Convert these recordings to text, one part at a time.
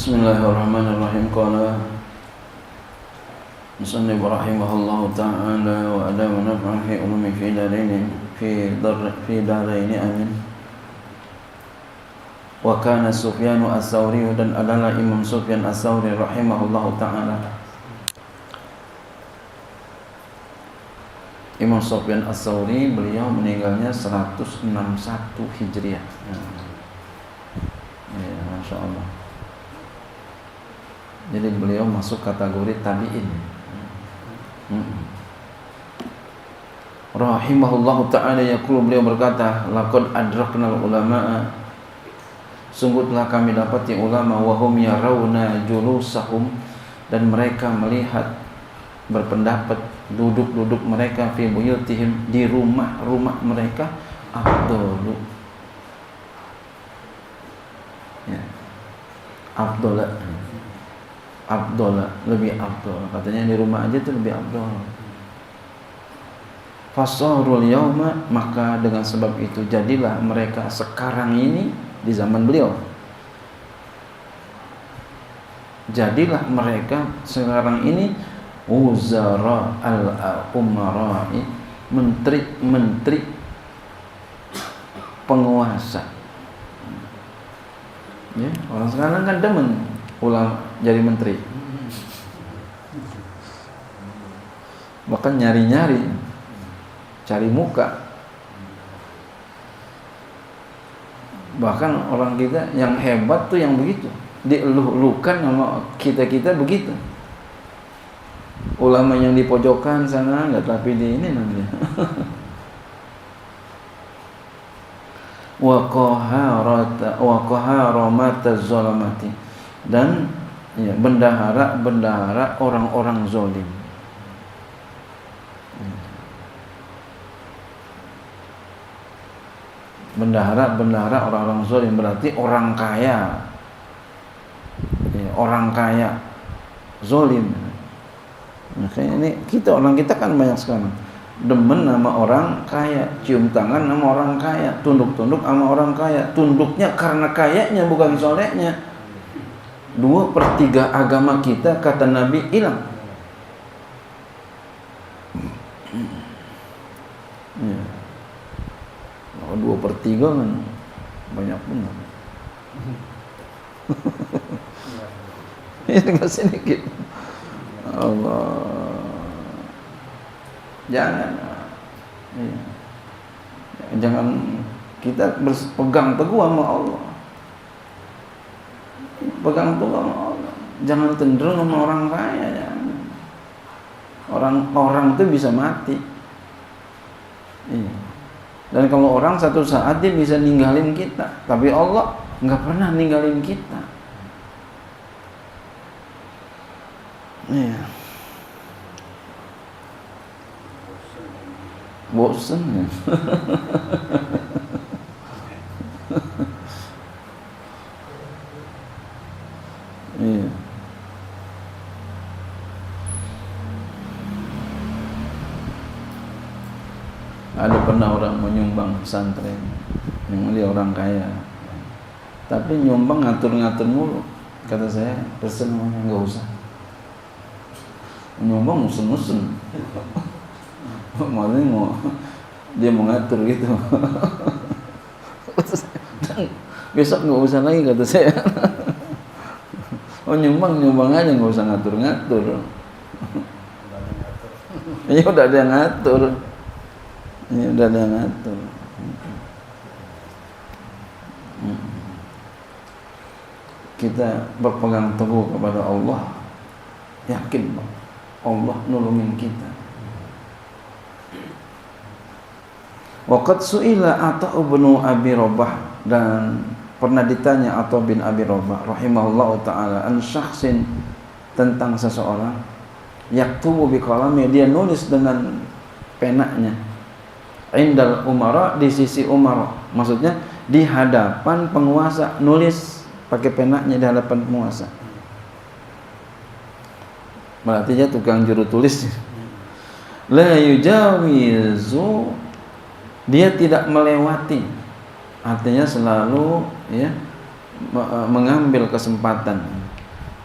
Bismillahirrahmanirrahim. Qala musannif rahimahullahu ta'ala wa ada wa naf'a fi ulumi fi daraini amin. Wa kana Sufyan as-Tsauri, dan adalah Imam Sufyan as-Tsauri rahimahullahu ta'ala. Imam Sufyan as-Tsauri beliau meninggalnya 161 Hijriah. Ya, Masya Allah. Jadi beliau masuk kategori tabi'in. Rahimahullahu ta'ala yaqulu, beliau berkata, laqad adraknal ulama'a, sungguh telah kami dapati ulama, wa hum yarawna julusahum, dan mereka melihat, berpendapat, duduk-duduk mereka fi buyutihim, di rumah-rumah mereka, afdalu, ya, Abdullah, lebih Abdullah. Katanya di rumah aja itu lebih Abdullah. Fasarul yauma, maka dengan sebab itu jadilah mereka sekarang ini, di zaman beliau, jadilah mereka sekarang ini uzara al-umara'i, menteri-menteri penguasa. Ya, orang sekarang kan demen ulama jadi menteri, bahkan nyari-nyari, cari muka. Bahkan orang kita yang hebat tuh yang begitu, dieluh-elukan sama kita-kita begitu. Ulama yang di pojokan sana nggak, tapi di ini namanya wa qaharamata zalamati, dan ya, bendahara orang-orang zalim. Bendahara orang-orang zalim berarti orang kaya, ya, orang kaya zalim. Makanya ini orang kita kan banyak sekarang demen sama orang kaya, cium tangan sama orang kaya, tunduk-tunduk sama orang kaya. Tunduknya karena kayanya, bukan solehnya. 2/3 agama kita, kata Nabi, hilang. Ya. 2/3 kan banyak benar. Ini tinggal sedikit. Allah, jangan kita berpegang teguh sama Allah. Pegang teguh sama Allah. Jangan cenderung sama orang kaya. Jangan. Orang itu bisa mati. Iya. Dan kalau orang satu saat dia bisa ninggalin kita, tapi Allah nggak pernah ninggalin kita. Iya. Bosan ya. Iya. Ada pernah orang menyumbang pesantren, yang dia orang kaya, tapi nyumbang ngatur-ngatur mulu. Kata saya, pesen nggak usah. Nyumbang musen-musen. Maksudnya dia mau ngatur gitu. Besok nggak usah lagi, kata saya. Oh, nyumbang aja, nggak usah ngatur-ngatur. Ya udah ada yang ngatur. Ya udah ada yang ngatur. Kita berpegang teguh kepada Allah, yakin bahwa Allah nolongin kita. Waqad su'ila Atha bin Abi Rabah, dan pernah ditanya Atha bin Abi Rabah rahimahullahu ta'ala an syakhsin, tentang seseorang, yaktubu bi qalami, dia nulis dengan penanya, indal umara, di sisi umara, maksudnya di hadapan penguasa, nulis pakai penanya di hadapan penguasa. Berarti dia tukang juru tulis. La yujawizu, dia tidak melewati, artinya selalu ya mengambil kesempatan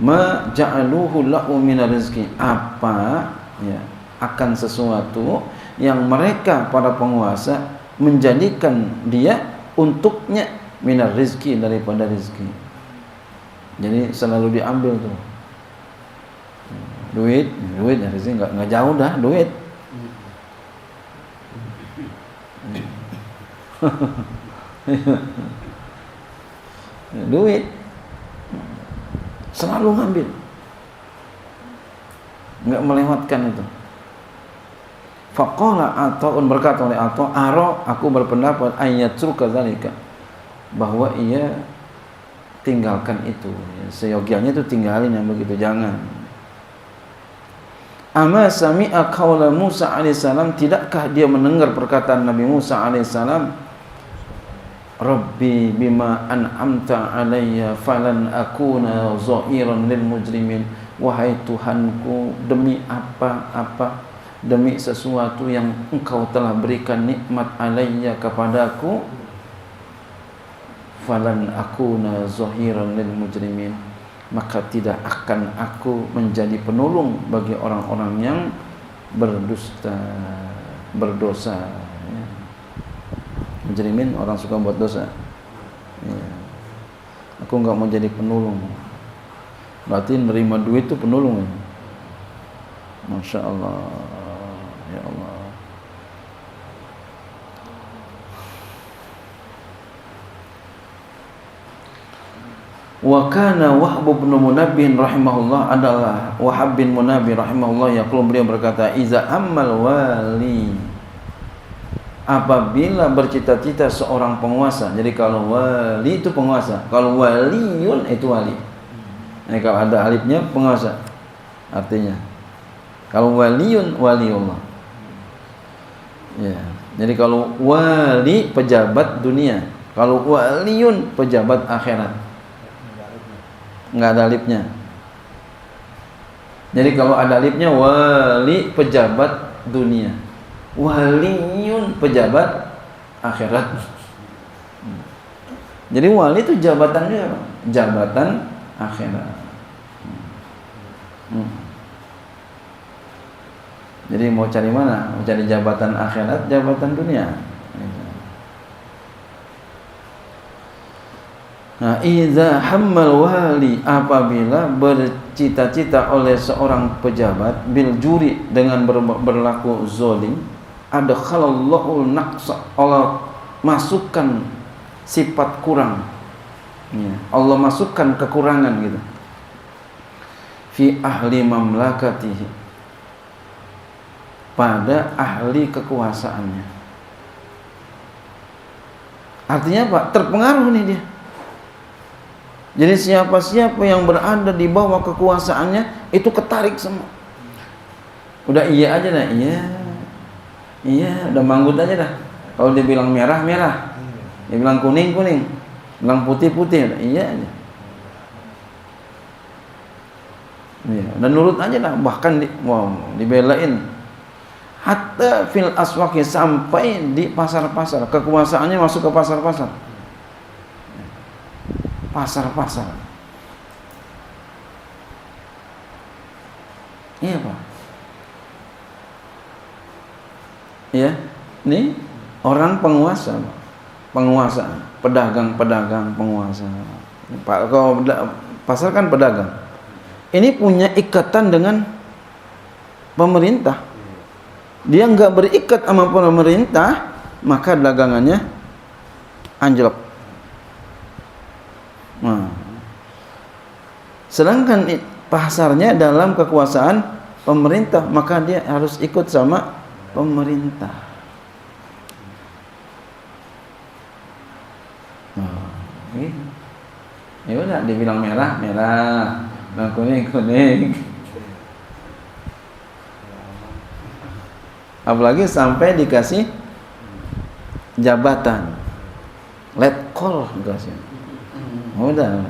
ma ja'aluhu lahu minar rizqi, apa ya akan sesuatu yang mereka para penguasa menjadikan dia untuknya minar rizki, daripada rizki. Jadi selalu diambil tuh duit ya, rezeki nggak jauh dah duit. Duit selalu ngambil, nggak melewatkan itu. Faqala Ata'un, berkata oleh Ata', aku berpendapat ayatruka zalika, bahwa ia tinggalkan itu, seyogianya itu tinggalin yang begitu, jangan. Ama sami'a qaula Musa alaihissalam, tidakkah dia mendengar perkataan Nabi Musa alaihissalam, Rabbi bima an'amta alayya falan akuna zahiran lil mujrimin, wahai Tuhanku, demi apa-apa, demi sesuatu yang engkau telah berikan nikmat alayya kepadaku, falan akuna zahiran lil mujrimin, maka tidak akan aku menjadi penolong bagi orang-orang yang berdusta, berdosa. Mujrimin orang suka buat dosa. Ya. Aku enggak mau jadi penolong. Berarti nerima duit itu penolong. Masya Allah, ya Allah. Wa kana Wahb bin Munabbih rahimahullah, adalah Wahab bin Munabbih rahimahullah, yaqul, beliau berkata, iza ammal wali, apabila bercita-cita seorang penguasa. Jadi kalau wali itu penguasa, kalau waliyun itu wali. Nah, kalau ada alifnya penguasa artinya. Kalau waliyun waliullah. Ya. Jadi kalau wali pejabat dunia, kalau waliyun pejabat akhirat. Enggak ada alifnya. Jadi kalau ada alifnya, wali pejabat dunia, waliyun pejabat akhirat. Jadi wali itu jabatannya jabatan akhirat. Jadi mau cari mana? Mau cari jabatan akhirat, jabatan dunia. Nah, idza hammal wali, apabila bercita-cita oleh seorang pejabat bil juri, dengan berlaku zalim, adkhalallahu naqsa, Allah masukkan sifat kurang. Ya, Allah masukkan kekurangan gitu. Fi ahli mamlakatihi, pada ahli kekuasaannya. Artinya apa? Terpengaruh nih dia. Jadi siapa-siapa yang berada di bawah kekuasaannya itu ketarik semua. Udah iya aja dah, iya, udah manggut aja dah. Kalau dia bilang merah, merah, dia bilang kuning, kuning, bilang putih, putih, udah iya aja. Iya, dan nurut aja dah. Bahkan dibelain. Hatta fil aswaqi, sampai di pasar-pasar, kekuasaannya masuk ke pasar-pasar. Pasar-pasar. Iya Pak. Ya, ini orang penguasa, pedagang-pedagang penguasa. Pak, kalau pasar kan pedagang. Ini punya ikatan dengan pemerintah. Dia nggak berikat sama pemerintah, maka dagangannya anjlok. Nah, sedangkan pasarnya dalam kekuasaan pemerintah, maka dia harus ikut sama pemerintah. Ya udah, dibilang merah, merah, bilang kuning, kuning. Apalagi sampai dikasih jabatan, letkol dikasih. Udah.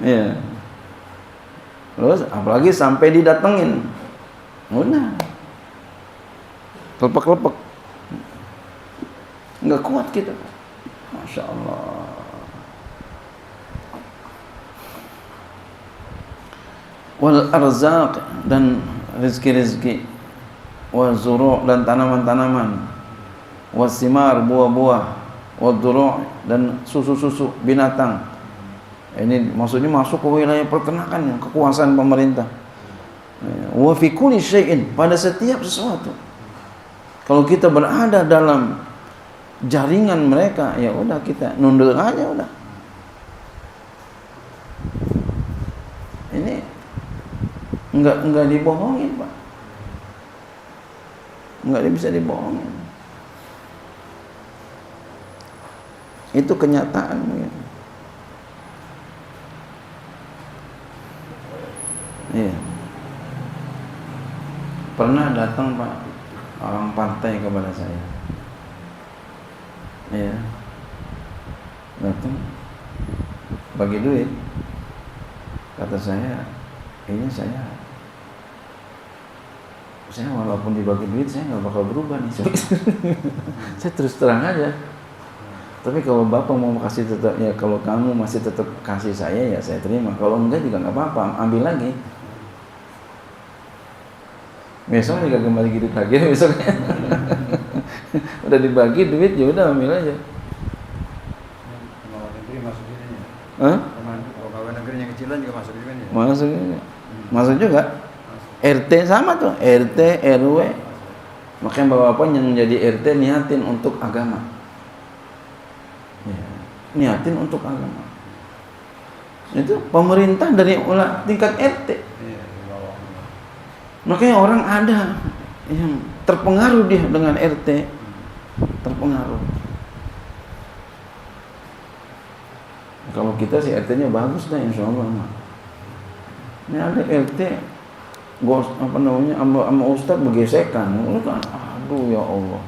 Ya. Terus apalagi sampai didatengin. Udah. Kelepek-kelepek. Enggak kuat kita. Masya Allah. wal arzaq, dan rezeki-rezeki, wa zuru', dan tanaman-tanaman, wasimar, buah-buah, wa dhuru', dan susu-susu binatang. Ini maksudnya masuk ke wilayah peternakan, kekuasaan pemerintah. Wa fi kulli syai'in, pada setiap sesuatu. Kalau kita berada dalam jaringan mereka, ya udah kita nunduk aja udah. Ini enggak dibohongin, Pak. Enggak bisa dibohongin. Itu kenyataan ya. Iya. Pernah datang Pak orang partai kepada saya. Iya. Datang bagi duit. Kata saya, ini saya walaupun dibagi duit saya nggak bakal berubah nih. Saya terus terang aja. Tapi kalau bapak mau kasih tetap, ya kalau kamu masih tetap kasih saya, ya saya terima. Kalau enggak juga nggak apa-apa, ambil lagi. Besok juga kembali gitu lagi besoknya. Udah dibagi duit, ya udah ambil aja. Kalau negeri masuk ini ya. Hah? Kalau pegawai negeri yang kecilan juga masuk juga ya. Masuk juga. Masuk juga. RT sama tuh, RT, RW. Makanya bapak yang menjadi RT niatin untuk agama. Ya, niatin untuk agama. Itu pemerintah dari tingkat RT. Iya, di bawah. Makanya orang ada yang terpengaruh dia dengan RT, terpengaruh. Kalau kita sih RT-nya bagus dah, insya Allah. Ini ada RT, bos apa namanya, sama ustadz bergesekan, kan, aduh ya Allah.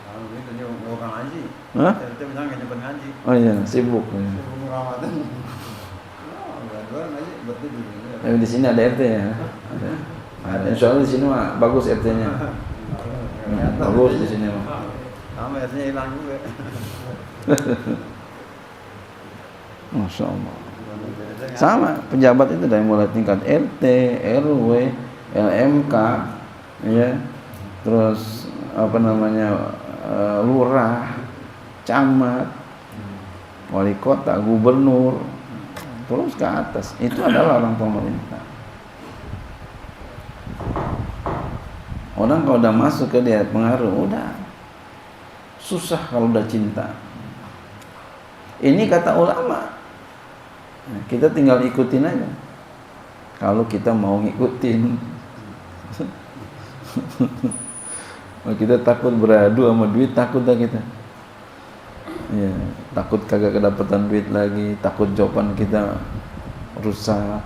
Kalau gitu dia bukan ngaji. Hah? RT misalnya nggak nyimpen ngaji. Oh iya, sibuk. Ya. Sibuk Ramadan. Dua ngaji bertidur. Tapi di sini ada RT ya. Ada. Insya Allah di sini mah bagus RT-nya. Bagus di sini mah. Sama RT-nya hilang juga. Masya Allah. Sama pejabat itu dari mulai tingkat RT, RW, LMK, ya, terus apa namanya, lurah, camat, wali kota, gubernur, terus ke atas. Itu adalah orang pemerintah. Orang kalau udah masuk ke dia pengaruh, udah susah kalau udah cinta. Ini kata ulama. Kita tinggal ikutin aja. Kalau kita mau ngikutin. Kita takut beradu sama duit, takut dah kita. Ya, takut kagak kedapatan duit lagi, takut jawaban kita rusak.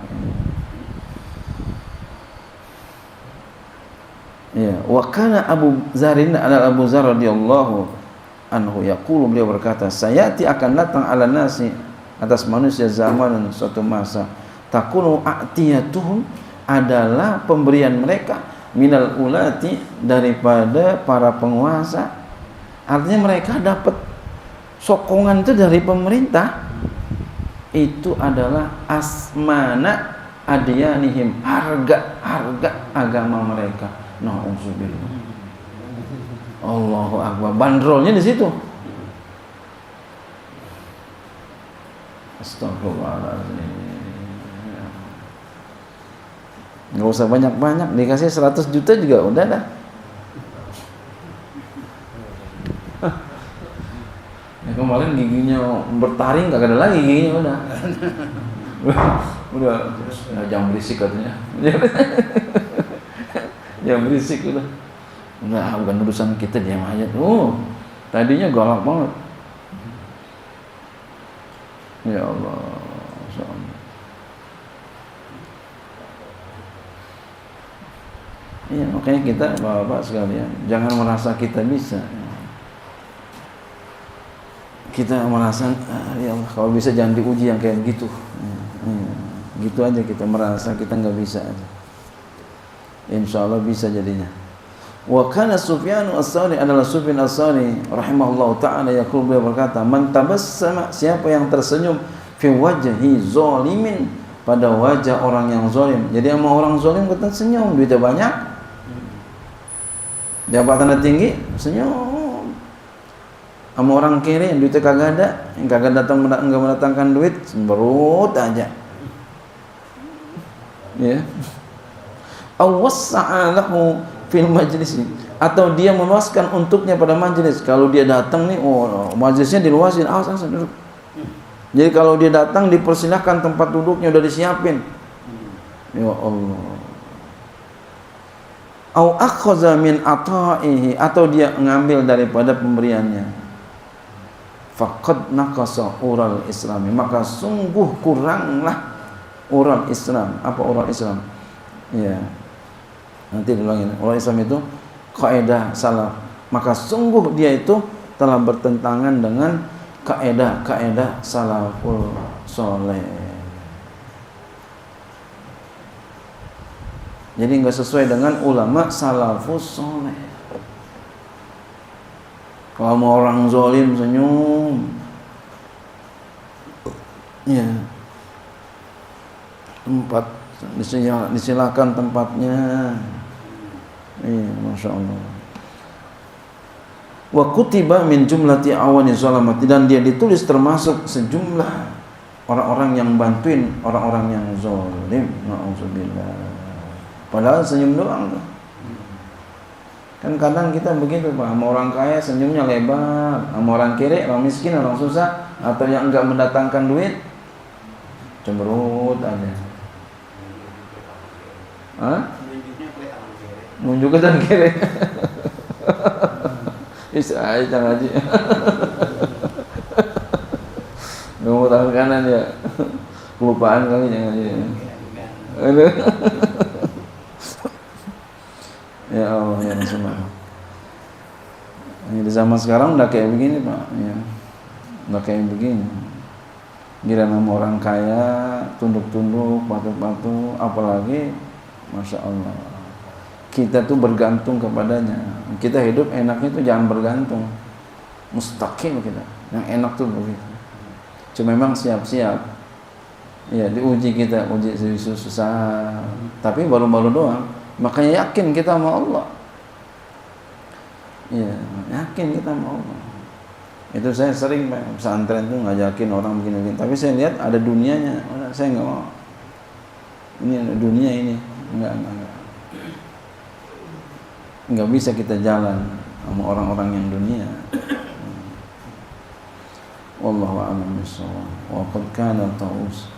Ya, wa kana Abu Zarin adalah Abu Zar radhiyallahu anhu yaqulu, beliau berkata, sayati akan datang ala nasi, atas manusia zaman suatu masa, takunu a'tiyatuhum, adalah pemberian mereka, minal ulati, daripada para penguasa. Artinya mereka dapat sokongan itu dari pemerintah. Itu adalah asmana adyanihim, harga agama mereka. Na'udzubillah. Allahu akbar. Bandrolnya di situ. Astagfirullahaladzim. Nggak usah banyak-banyak, dikasih 100 juta juga udah dah. Ya, kemarin giginya bertaring, gak ada lagi giginya udah. Udah jangan berisik katanya. Jangan berisik udah. Udah bukan urusan kita, diam aja. Tadinya galak banget. Ya Allah, iya, makanya kita bapak sekalian jangan merasa kita bisa. Kita merasa ya Allah, kalau bisa jangan diuji yang kayak gitu. Gitu aja kita merasa kita nggak bisa aja. Insya Allah bisa jadinya. Wa kana Sufyan as-Sawri, adalah Sufyan as-Sawri rahimahullah ta'ala yaqul, beliau berkata, man tabassama, siapa yang tersenyum, fi wajhi zalimin, pada wajah orang yang zalim. Jadi sama orang zalim kita senyum, duitnya banyak, jabatannya tinggi, senyum. Sama orang kiri yang duitnya kagak ada, yang kagak datang enggak mendatangkan duit, semberut aja. Ya. Awwassa'a lahu fil majlis, atau dia meluaskan untuknya pada majelis. Kalau dia datang nih, oh majelisnya diluasin, awas duduk. Jadi kalau dia datang dipersilahkan, tempat duduknya udah disiapin. Ya Allah. Au akhadha min ata'ihi, atau dia ngambil daripada pemberiannya. Faqad naqasa ural islami, maka sungguh kuranglah ural Islam. Apa ural Islam? Ya. Nanti diulangin. Ural Islam itu kaidah salaf. Maka sungguh dia itu telah bertentangan dengan kaidah-kaidah salaful soleh. Jadi enggak sesuai dengan ulama salafus soleh. Kalau mau orang zalim senyum, ya, tempat disilakan tempatnya. Iya, masya Allah. Wa kutiba min jumlati awani zalamati, dan dia ditulis termasuk sejumlah orang-orang yang bantuin orang-orang yang zalim. Na'udzubillah. Padahal senyum doang. Kan kadang kita begitu Pak, sama orang kaya senyumnya lebar, sama orang kiri, orang miskin, orang susah, atau yang enggak mendatangkan duit, cemberut aja. Hah? Nunjuk ke tangan kiri. Bisa aja ngaji. Nunggu tangan kanan ya. Kelupaan kali jangan aja. Ya Allah ya Rasulullah. Ini di zaman sekarang udah kayak begini Pak, ya. Udah kayak begini. Gila nama orang kaya, tunduk-tunduk, patuh-patuh, apalagi masya Allah. Kita tuh bergantung kepadanya. Kita hidup enaknya tuh jangan bergantung, mustaqim kita. Yang enak tuh begitu. Cuma memang siap-siap. Ya diuji kita, uji susah. Tapi baru-baru doang. Makanya yakin kita sama Allah. Iya, yakin kita sama Allah. Itu saya sering pesantren tuh ngajakin orang begini-begini. Tapi saya lihat ada dunianya. Saya nggak mau. Ini ada dunia ini. Nggak bisa kita jalan sama orang-orang yang dunia. Wallahu a'lam bishawab. Wa qad kana Taus